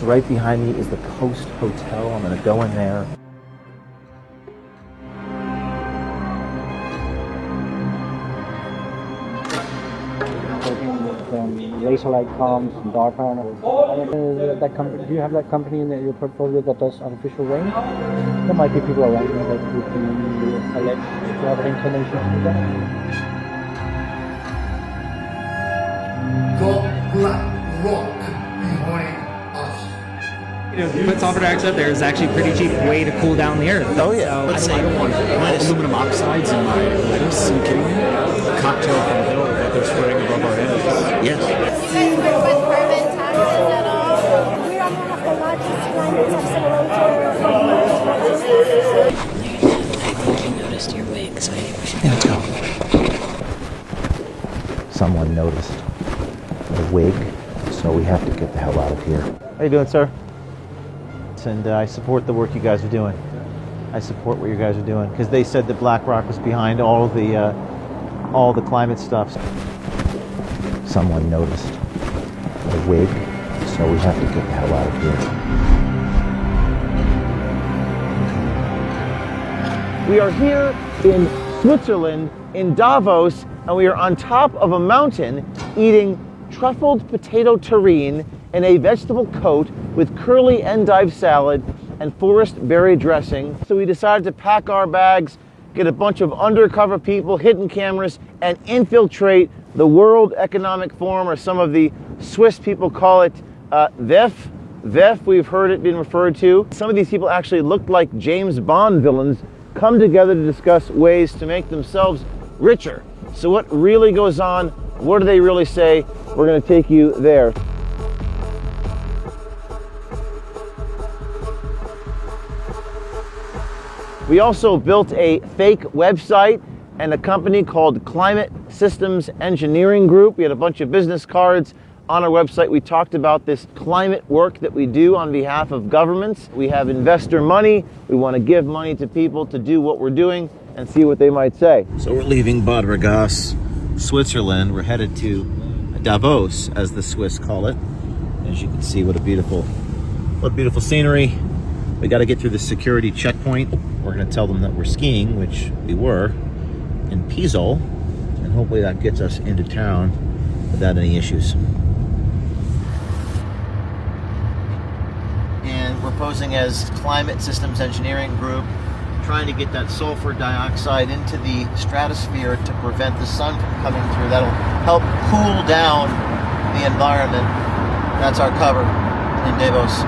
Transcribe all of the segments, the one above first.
right behind me is the Coast Hotel. I'm going to go in there. Laser light comms, dark matter. Do you have that company in your portfolio that does artificial rain? There might be people around you that would be alleged to have an inclination to do that. The Black Rock behind us. You know, put sulfur dioxide up there is actually a pretty cheap way to cool down the earth. Oh yeah. Let's say I don't want aluminum oxides in my lettuce. Are you kidding me? A cocktail from the hill that they're spraying above our heads. Yes. You guys work with carbon taxes at all? We are one of the largest climate accelerators. I noticed your wig, so I think we should Let's go. Someone noticed the wig, so we have to get the hell out of here. How you doing, sir? And I support the work you guys are doing. I support what you guys are doing because they said that BlackRock was behind all the climate stuff. Someone noticed the wig, so we have to get the hell out of here. We are here in Switzerland, in Davos, and we are on top of a mountain eating truffled potato terrine in a vegetable coat with curly endive salad and forest berry dressing. So we decided to pack our bags, get a bunch of undercover people, hidden cameras, and infiltrate the World Economic Forum, or some of the Swiss people call it WEF. WEF, we've heard it being referred to. Some of these people actually looked like James Bond villains, come together to discuss ways to make themselves richer. So what really goes on? What do they really say? We're going to take you there. We also built a fake website and a company called Climate Systems Engineering Group. We had a bunch of business cards on our website. We talked about this climate work that we do on behalf of governments. We have investor money. We want to give money to people to do what we're doing and see what they might say. So we're leaving Bad Ragaz, Switzerland. We're headed to Davos, as the Swiss call it. As you can see, what beautiful scenery. We got to get through the security checkpoint. We're going to tell them that we're skiing, which we were, in Pizol, and hopefully that gets us into town without any issues. And we're posing as Climate Systems Engineering Group, trying to get that sulfur dioxide into the stratosphere to prevent the sun from coming through. That'll help cool down the environment. That's our cover in Davos.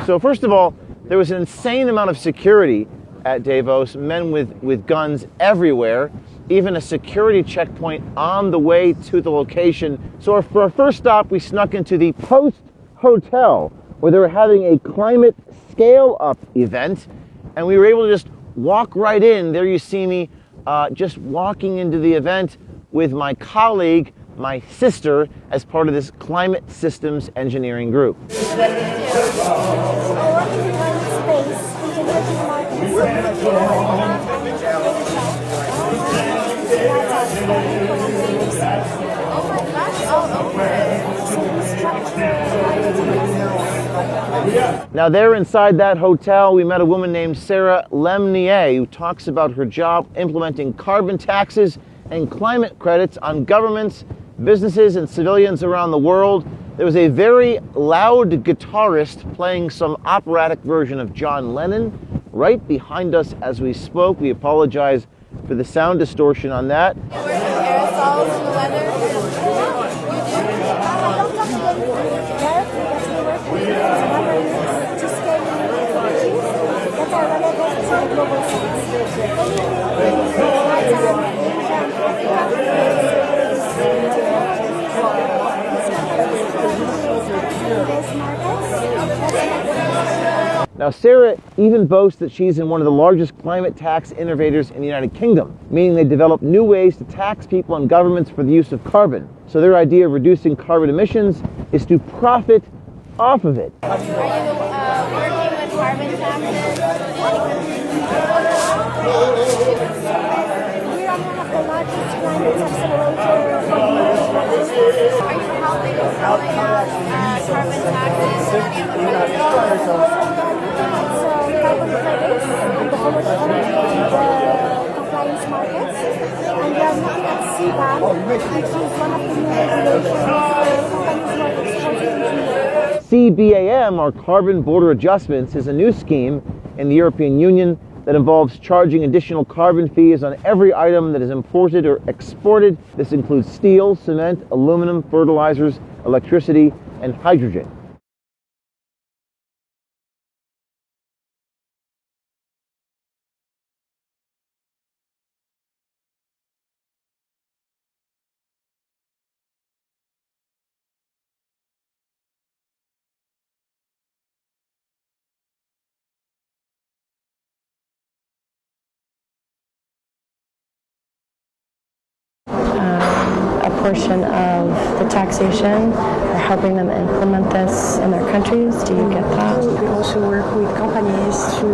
So first of all, there was an insane amount of security at Davos, men with guns everywhere, even a security checkpoint on the way to the location. So for our first stop, we snuck into the Post Hotel, where they were having a climate scale-up event, and we were able to just walk right in. There you see me just walking into the event with my colleague, my sister, as part of this Climate Systems Engineering Group. Now there inside that hotel, we met a woman named Sarah Lemnier, who talks about her job implementing carbon taxes and climate credits on governments, businesses, and civilians around the world. There was a very loud guitarist playing some operatic version of John Lennon right behind us as we spoke. We apologize for the sound distortion on that. Aerosols in the weather. Now, Sarah even boasts that she's in one of the largest climate tax innovators in the United Kingdom, meaning they develop new ways to tax people and governments for the use of carbon. So their idea of reducing carbon emissions is to profit off of it. Are you working with carbon taxes? We are one of the largest climate accelerators. helping carbon taxes? Carbon credits and the whole compliance markets. And we are looking at CBAM, which is one of the new regulations for companies who are exporting into Europe. CBAM, or Carbon Border Adjustments, is a new scheme in the European Union that involves charging additional carbon fees on every item that is imported or exported. This includes steel, cement, aluminum, fertilizers, electricity, and hydrogen. A portion of the taxation or helping them implement this in their countries. Do you get that? We also work with companies to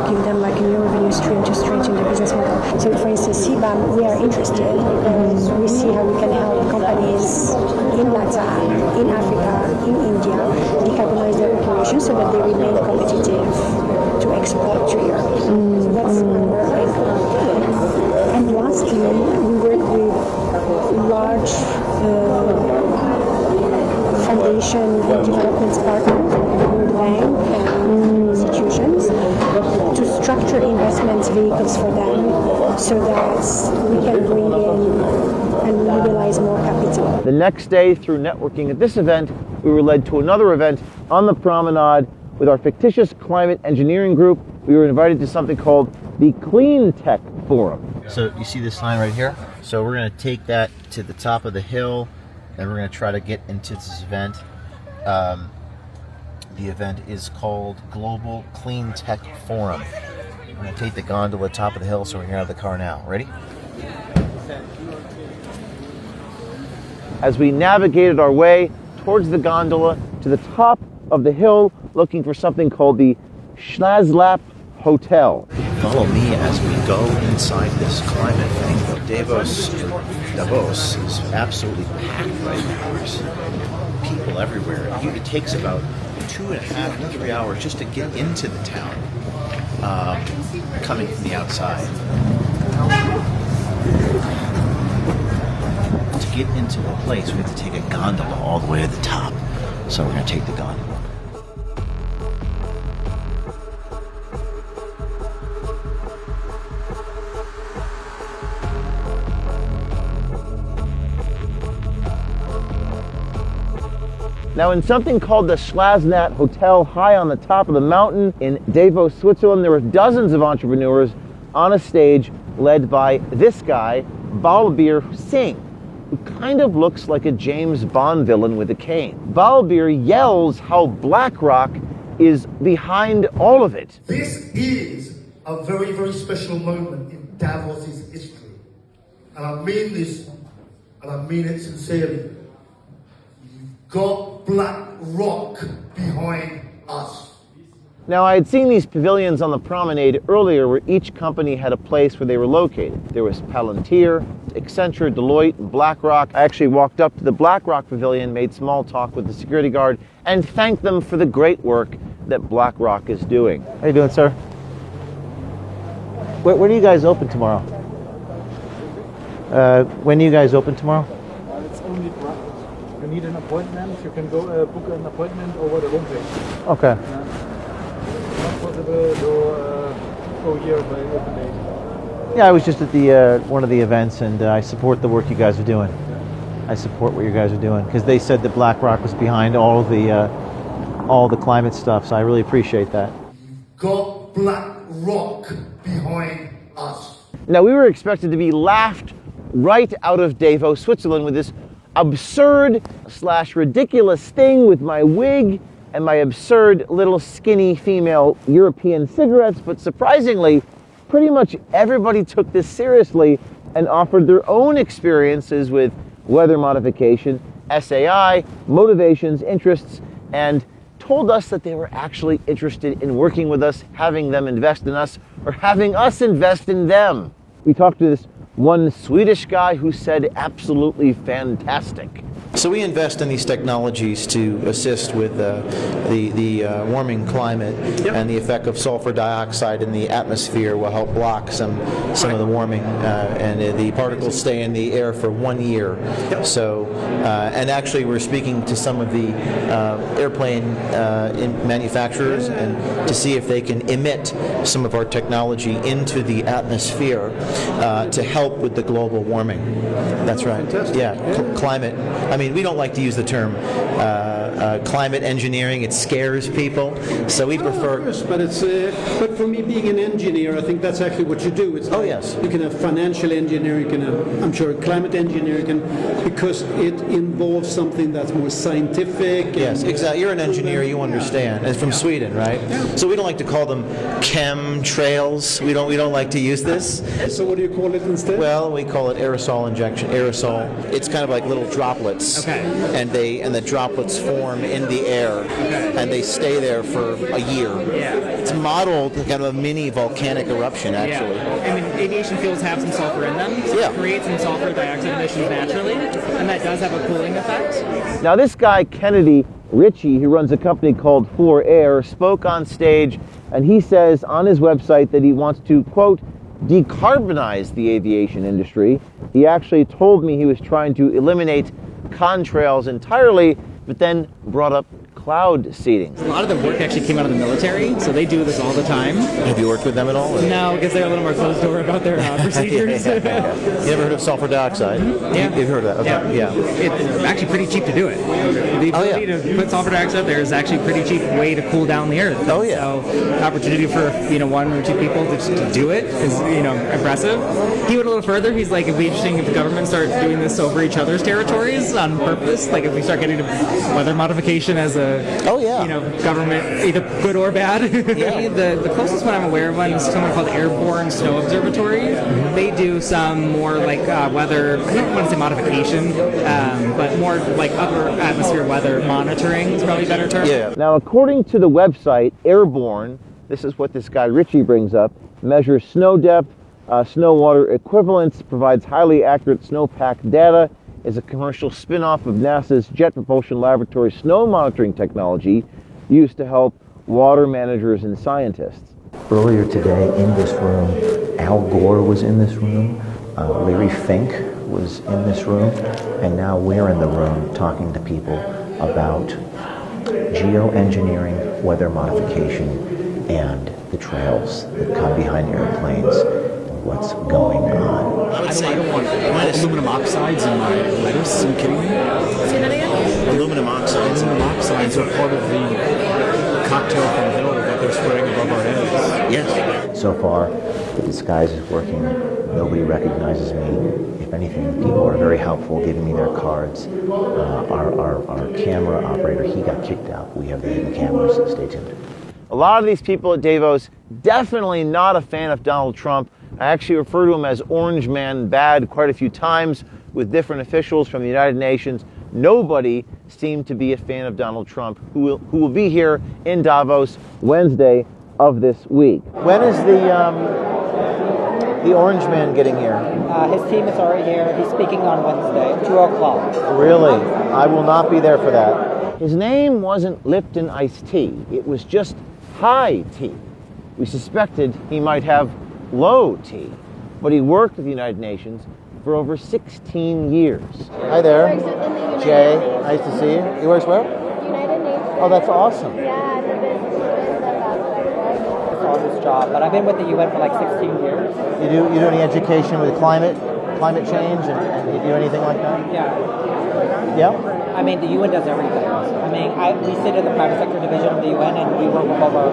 give them like a new revenue stream to strengthen the business model. So for instance, CBAM, we are interested because we see how we can help companies in Latin, in Africa, in India decarbonize their operations so that they remain competitive to export to Europe. So that's our angle. And lastly, we work with large foundation and development partners like the World Bank and institutions to structure investment vehicles for them so that we can bring in and mobilize more capital. The next day, through networking at this event, we were led to another event on the promenade with our fictitious climate engineering group. We were invited to something called the Clean Tech Forum. So you see this sign right here? So we're going to take that to the top of the hill and we're going to try to get into this event. The event is called Global Clean Tech Forum. We're going to take the gondola top of the hill, so we're here out of the car now. Ready? As we navigated our way towards the gondola to the top of the hill, looking for something called the Schlazlap Hotel. Follow me as we go inside this climate thing. Davos is absolutely packed right now. There's people everywhere. It takes about 2.5 to 3 hours just to get into the town, coming from the outside. To get into the place, we have to take a gondola all the way to the top. So we're going to take the gondola. Now, in something called the Schlazlap Hotel, high on the top of the mountain in Davos, Switzerland, there were dozens of entrepreneurs on a stage led by this guy, Balbir Singh, who kind of looks like a James Bond villain with a cane. Balbir yells how BlackRock is behind all of it. This is a very, very special moment in Davos' history. And I mean this, and I mean it sincerely. Got BlackRock behind us. Now, I had seen these pavilions on the promenade earlier where each company had a place where they were located. There was Palantir, Accenture, Deloitte, and BlackRock. I actually walked up to the BlackRock pavilion, made small talk with the security guard, and thanked them for the great work that BlackRock is doing. How you doing, sir? Where do you guys open tomorrow? When do you guys open tomorrow? It's only you need an appointment. You can go book an appointment over the homepage. Okay. Not possible to go here by open day. Yeah, I was just at the one of the events, and I support the work you guys are doing. I support what you guys are doing because they said that BlackRock was behind all the climate stuff. So I really appreciate that. Got BlackRock behind us. Now, we were expected to be laughed right out of Davos, Switzerland, with this absurd / ridiculous thing with my wig and my absurd little skinny female European cigarettes, but surprisingly, pretty much everybody took this seriously and offered their own experiences with weather modification, SAI, motivations, interests, and told us that they were actually interested in working with us, having them invest in us, or having us invest in them. We talked to this one Swedish guy who said absolutely fantastic. So we invest in these technologies to assist with the warming climate, and the effect of sulfur dioxide in the atmosphere will help block some of the warming, and the particles stay in the air for 1 year. So, and actually we're speaking to some of the airplane manufacturers and to see if they can emit some of our technology into the atmosphere to help with the global warming. That's right. Fantastic. Yeah, climate. I mean, we don't like to use the term climate engineering. It scares people, so we prefer. Of course, but it's but for me, being an engineer, I think that's actually what you do. It's like, yes. You can have financial engineering, you can have, I'm sure, climate engineering, because it involves something that's more scientific. Yes, exactly. You're an engineer, you understand. It's from Sweden, right? Yeah. So we don't like to call them chemtrails. We don't like to use this. So what do you call it instead? Well, we call it aerosol injection. Aerosol. It's kind of like little droplets. Okay. And the droplets form in the air, and they stay there for a year. Yeah. It's modeled kind of a mini volcanic eruption, actually. Yeah. I mean, aviation fuels have some sulfur in them, so it creates some sulfur dioxide emissions naturally, and that does have a cooling effect. Now this guy, Kennedy Ritchie, who runs a company called For Air, spoke on stage, and he says on his website that he wants to, quote, decarbonize the aviation industry. He actually told me he was trying to eliminate contrails entirely, but then brought up cloud seeding. A lot of the work actually came out of the military, so they do this all the time. Have you worked with them at all? No, because they're a little more closed door about their procedures. You ever heard of sulfur dioxide? Yeah. You've heard of that? Okay. Yeah. It's actually pretty cheap to do it. The ability to put sulfur dioxide there is actually a pretty cheap way to cool down the earth. Oh yeah. So opportunity for one or two people to do it is impressive. He went a little further. He's like, it'd be interesting if the government start doing this over each other's territories on purpose. Like if we start getting to weather modification as a government, either good or bad. The closest one I'm aware of is someone called Airborne Snow Observatory. They do some more like weather, I don't want to say modification, but more like upper atmosphere weather monitoring is probably a better term. Yeah. Now, according to the website Airborne, this is what this guy Ritchie brings up, measures snow depth, snow water equivalence, provides highly accurate snowpack data, is a commercial spin-off of NASA's Jet Propulsion Laboratory snow monitoring technology used to help water managers and scientists. Earlier today in this room, Al Gore was in this room, Larry Fink was in this room, and now we're in the room talking to people about geoengineering, weather modification, and the trails that come behind airplanes and what's going on. I don't want aluminum oxides in my lettuce. Are you kidding me? Say that again? Aluminum oxides. Aluminum oxides are part of the cocktail from hell that they're spraying above our heads. Yes. So far, the disguise is working. Nobody recognizes me. If anything, people are very helpful, giving me their cards. Our camera operator, he got kicked out. We have the hidden cameras. Stay tuned. A lot of these people at Davos, definitely not a fan of Donald Trump. I actually refer to him as Orange Man Bad quite a few times with different officials from the United Nations. Nobody seemed to be a fan of Donald Trump, who will be here in Davos Wednesday of this week. When is the Orange Man getting here? His team is already here. He's speaking on Wednesday, 2 o'clock. Really? I will not be there for that. His name wasn't Lipton iced tea. It was just high tea. We suspected he might have low tea, but he worked at the United Nations for over 16 years. Hi there. Jay, nice to see you. He works where? United Nations. Oh, that's awesome. Yeah, the business ambassador. On this job, but I've been with the UN for like 16 years. You do any education with climate change, and you do anything like that? Yeah. Yeah? I mean, the UN does everything. I mean, we sit in the private sector division of the UN, and we work with over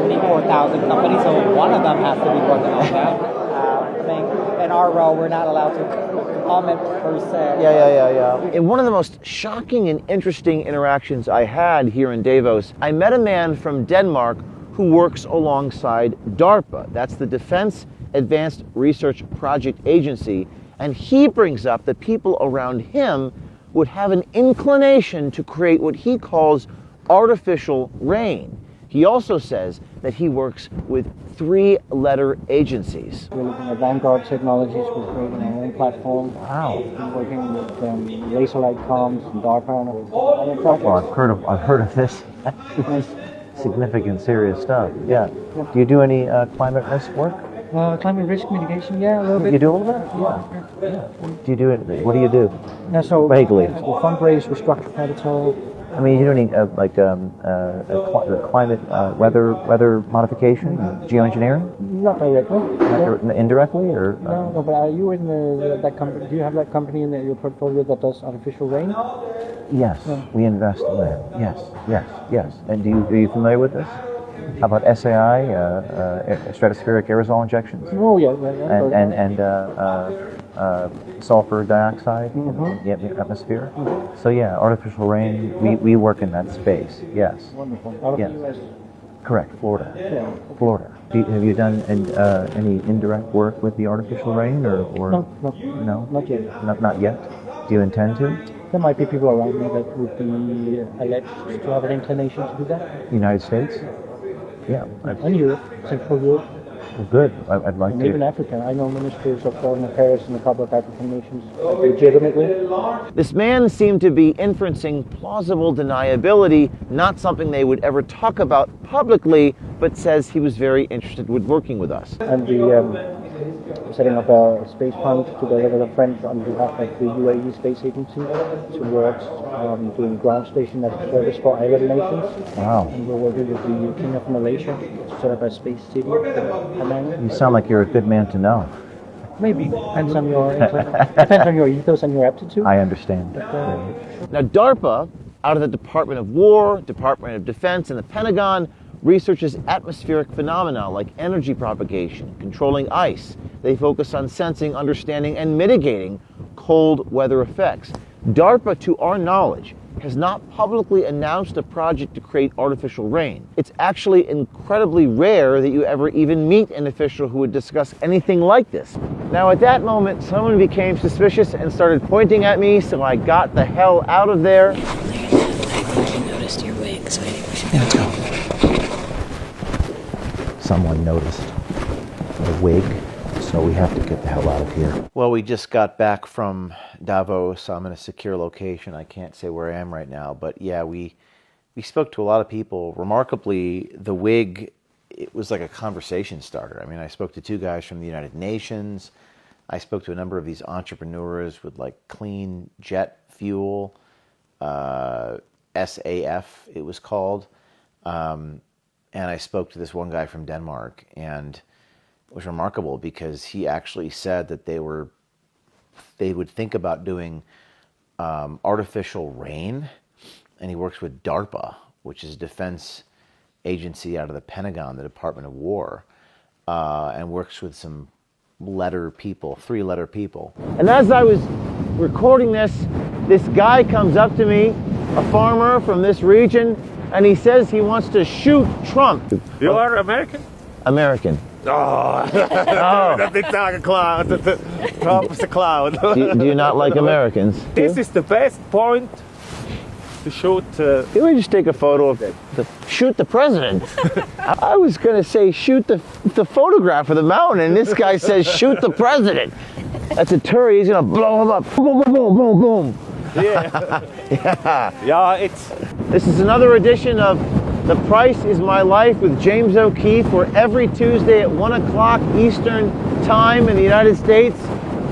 24,000 companies, so one of them has to be working on that. I mean, in our role, we're not allowed to comment per se. Yeah. In one of the most shocking and interesting interactions I had here in Davos, I met a man from Denmark who works alongside DARPA. That's the Defense Advanced Research Project Agency, and he brings up that people around him would have an inclination to create what he calls artificial rain. He also says that he works with 3-letter agencies. We're looking at Vanguard Technologies. We're creating our own platform. Wow. We're working with laser light comms and DARPA. Well, I've heard of this. Significant, serious stuff. Yeah. Do you do any climate risk work? Climate risk mitigation, yeah, a little bit. You do all of that? Yeah. Do you do it? What do you do? Yeah, so vaguely. We fundraise, we structure capital. I mean, you don't need climate weather modification, geoengineering? Not directly. Indirectly, or? No, but are you in that company? Do you have that company in your portfolio that does artificial rain? Yes, we invest in that. Yes. And are you familiar with this? How about SAI, stratospheric aerosol injections? Oh, yeah. And sulfur dioxide in the atmosphere. So yeah, artificial rain. We work in that space. Yes. Wonderful. Out of the US? Correct. Florida. Yeah. Okay. Florida. Have you done any indirect work with the artificial rain, or No, not yet. Not yet. Do you intend to? There might be people around me that would be alleged to have an inclination to do that. United States? Yeah. And Europe, Central Europe. Well, good. I'd like and to. Even Africa. I know ministers of foreign affairs in a couple of African nations legitimately. This man seemed to be inferencing plausible deniability, not something they would ever talk about publicly, but says he was very interested with working with us. And setting up a space fund together with a friend on behalf of the UAE Space Agency towards doing ground station as a service for island nations. Wow. And we're working with the King of Malaysia to set up a space city. You sound like you're a good man to know. Maybe. Depends on your ethos and your aptitude. I understand. Now, DARPA, out of the Department of War, Department of Defense, and the Pentagon, researches atmospheric phenomena like energy propagation, controlling ice. They focus on sensing, understanding, and mitigating cold weather effects. DARPA, to our knowledge, has not publicly announced a project to create artificial rain. It's actually incredibly rare that you ever even meet an official who would discuss anything like this. Now, at that moment, someone became suspicious and started pointing at me, so I got the hell out of there. I noticed your wig, so I think we should go. Someone noticed the wig, so we have to get the hell out of here. Well, we just got back from Davos. I'm in a secure location. I can't say where I am right now, but yeah, we spoke to a lot of people. Remarkably, the wig, it was like a conversation starter. I mean, I spoke to 2 guys from the United Nations. I spoke to a number of these entrepreneurs with like clean jet fuel, SAF it was called. And I spoke to this one guy from Denmark, and it was remarkable because he actually said that they would think about doing artificial rain, and he works with DARPA, which is a defense agency out of the Pentagon, the Department of War, and works with some 3-letter people. And as I was recording this guy comes up to me, a farmer from this region, and he says he wants to shoot Trump. You are American? American. Oh, the big dog clown. Trump is the clown. Do you not like Americans? This is the best point to shoot. Can we just take a photo of shoot the president? I was going to say shoot the photograph of the mountain, and this guy says shoot the president. That's a turret. He's going to blow him up. Boom, boom, boom, boom, boom. Yeah. This is another edition of The Price is My Life with James O'Keefe, where every Tuesday at 1 o'clock Eastern Time in the United States,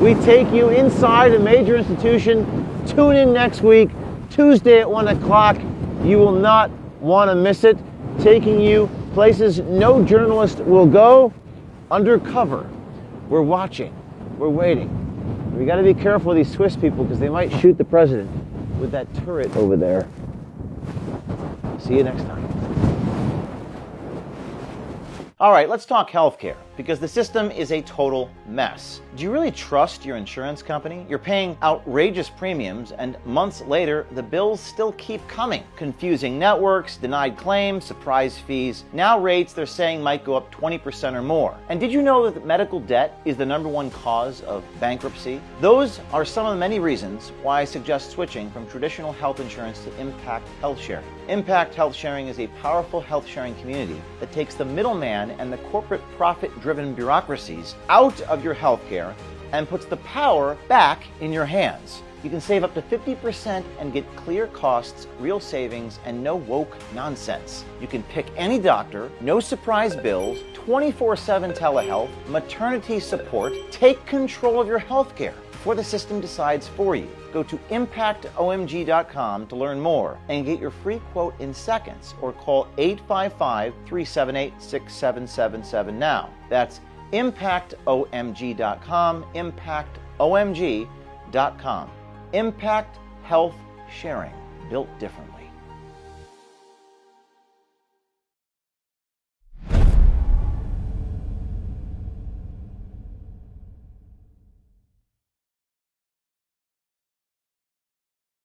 we take you inside a major institution. Tune in next week, Tuesday at 1 o'clock. You will not want to miss it. Taking you places no journalist will go. Undercover. We're watching. We're waiting. We got to be careful with these Swiss people because they might shoot the president with that turret over there. See you next time. All right, let's talk healthcare. because the system is a total mess. Do you really trust your insurance company? You're paying outrageous premiums, and months later, the bills still keep coming. Confusing networks, denied claims, surprise fees, now rates they're saying might go up 20% or more. And did you know that medical debt is the #1 cause of bankruptcy? Those are some of the many reasons why I suggest switching from traditional health insurance to Impact Health Sharing. Impact Health Sharing is a powerful health sharing community that takes the middleman and the corporate profit-driven bureaucracies out of your healthcare and puts the power back in your hands. You can save up to 50% and get clear costs, real savings, and no woke nonsense. You can pick any doctor, no surprise bills, 24/7 telehealth, maternity support. Take control of your healthcare before the system decides for you. Go to impactomg.com to learn more and get your free quote in seconds, or call 855-378-6777 now. That's impactomg.com, impactomg.com. Impact Health Sharing, built differently.